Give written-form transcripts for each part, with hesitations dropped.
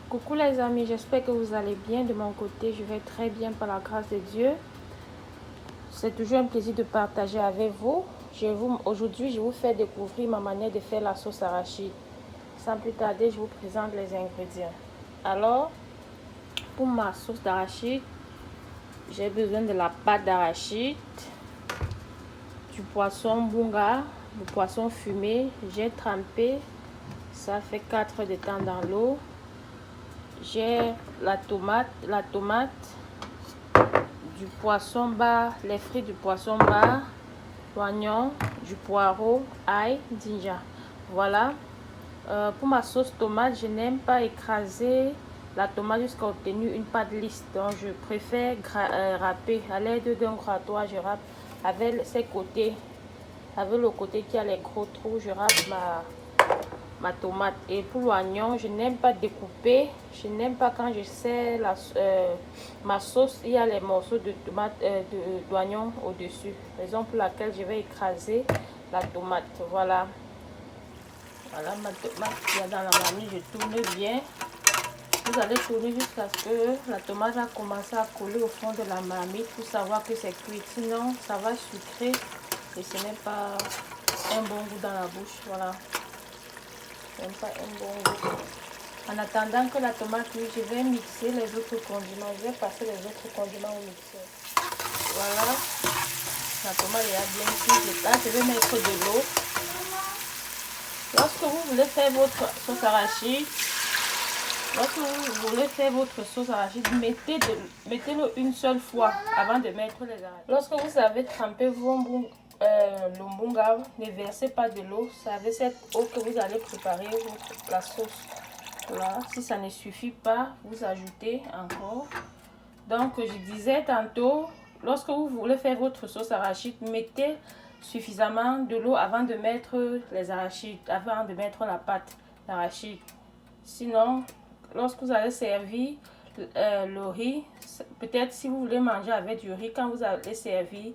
Coucou les amis, j'espère que vous allez bien. De mon côté, je vais très bien par la grâce de Dieu. C'est toujours un plaisir de partager avec vous. Aujourd'hui, je vous fais découvrir ma manière de faire la sauce arachide. Sans plus tarder, je vous présente les ingrédients. Alors, pour ma sauce d'arachide, j'ai besoin de la pâte d'arachide, du poisson bunga, du poisson fumé. J'ai trempé, ça fait 4 heures de temps dans l'eau. J'ai la tomate, du poisson bar, les frites du poisson bar, l'oignon, du poireau, ail, ginger. Voilà. Pour ma sauce tomate, je n'aime pas écraser la tomate jusqu'à obtenir une pâte lisse. Donc je préfère râper à l'aide d'un grattoir. Je râpe avec ses côtés, avec le côté qui a les gros trous. Je râpe ma tomate. Et pour l'oignon, je n'aime pas découper. Je n'aime pas quand je sers ma sauce, il y a les morceaux de tomate, d'oignon au-dessus. Raison pour laquelle je vais écraser la tomate. Voilà. Voilà ma tomate qui est dans la marmite. Je tourne bien. Vous allez tourner jusqu'à ce que la tomate va commencer à coller au fond de la marmite pour savoir que c'est cuit. Sinon, ça va sucrer et ce n'est pas un bon goût dans la bouche. Voilà. Même pas un bon goût. En attendant que la tomate cuise, je vais mixer les autres condiments. Je vais passer les autres condiments au mixeur. Voilà. La tomate est bien cuite. Là, je vais mettre de l'eau. Lorsque vous voulez faire votre sauce arachide, mettez-le une seule fois avant de mettre les arachides. Lorsque vous avez trempé le bunga, ne versez pas de l'eau. C'est avec cette eau que vous allez préparer la sauce. Voilà. Si ça ne suffit pas, vous ajoutez encore. Donc, je disais tantôt, lorsque vous voulez faire votre sauce arachide, mettez suffisamment de l'eau avant de mettre les arachides, avant de mettre la pâte d'arachide. Sinon, lorsque vous allez servir le riz, peut-être si vous voulez manger avec du riz, quand vous allez servir,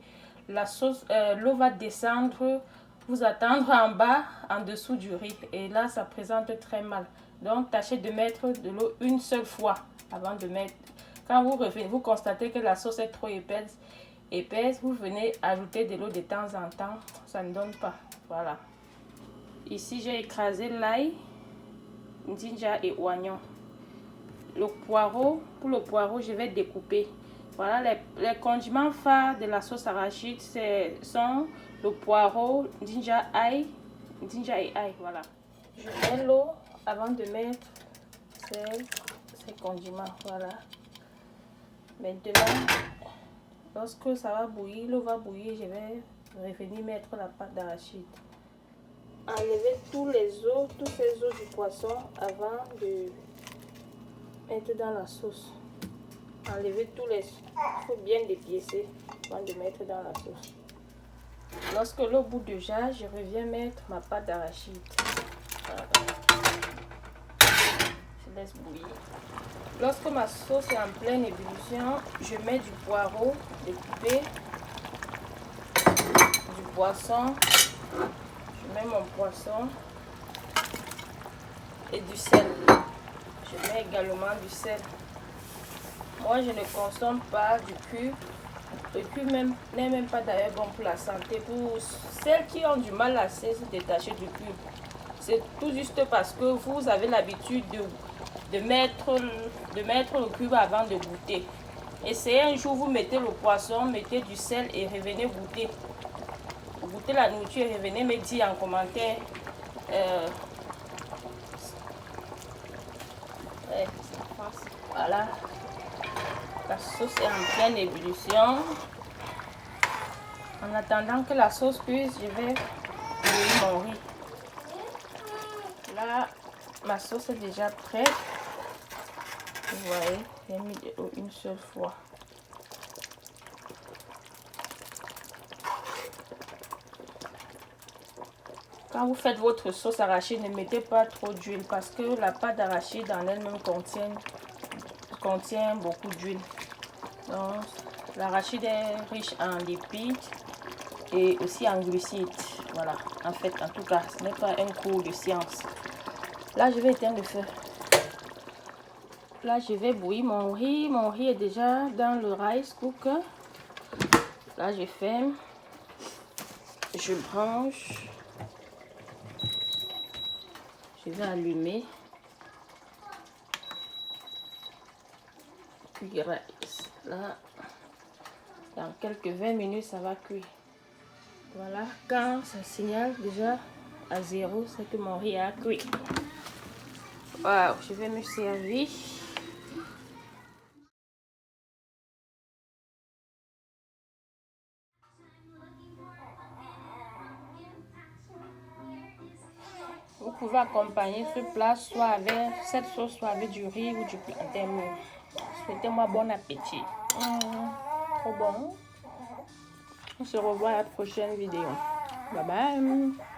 la sauce, l'eau va descendre, vous attendre en bas, en dessous du riz. Et là, ça présente très mal. Donc, tâchez de mettre de l'eau une seule fois avant de mettre. Quand vous revenez, vous constatez que la sauce est trop épaisse, vous venez ajouter de l'eau de temps en temps. Ça ne donne pas. Voilà. Ici, j'ai écrasé l'ail, ginger et oignon. Le poireau, pour le poireau, je vais découper. Voilà, les condiments phares de la sauce arachide sont le poireau, ginger et ail. Voilà. Je mets l'eau avant de mettre ces condiments. Voilà. Maintenant, lorsque ça va bouillir, l'eau va bouillir, je vais revenir mettre la pâte d'arachide. Enlevez tous ces os du poisson avant de mettre dans la sauce. Enlevez il faut bien dépiécer avant de mettre dans la sauce. Lorsque l'eau bout déjà, je reviens mettre ma pâte d'arachide. Voilà. Je laisse bouillir. Lorsque ma sauce est en pleine ébullition, je mets du poireau découpé, du poisson, je mets mon poisson et du sel. Je mets également du sel. Moi, je ne consomme pas du cuivre. Le cuivre n'est même pas d'ailleurs bon pour la santé. Pour celles qui ont du mal à se détacher du cuivre, c'est tout juste parce que vous avez l'habitude de mettre le cuivre avant de goûter. Essayez un jour, vous mettez le poisson, mettez du sel et revenez goûter. Goûtez la nourriture et revenez me dire en commentaire. Voilà. La sauce est en pleine ébullition. En attendant que la sauce cuise, je vais bouillir mon riz. Là, ma sauce est déjà prête. Vous voyez, j'ai mis de l'eau une seule fois. Quand vous faites votre sauce arachide, ne mettez pas trop d'huile parce que la pâte d'arachide en elle-même contient beaucoup d'huile. Donc, l'arachide est riche en lipides et aussi en glucides. Voilà, en tout cas, ce n'est pas un cours de science. Là, je vais éteindre le feu. Là, je vais bouillir mon riz. Mon riz est déjà dans le rice cooker. Là, je ferme. Je branche. Je vais allumer. Puis rice. Là, dans quelques 20 minutes, ça va cuire. Voilà, quand ça signale déjà à 0, c'est que mon riz a cuit. Waouh, je vais me servir. Vous pouvez accompagner ce plat soit avec cette sauce, soit avec du riz ou du plantain mûr. Souhaitez-moi bon appétit. Trop bon. On se revoit à la prochaine vidéo. Bye bye.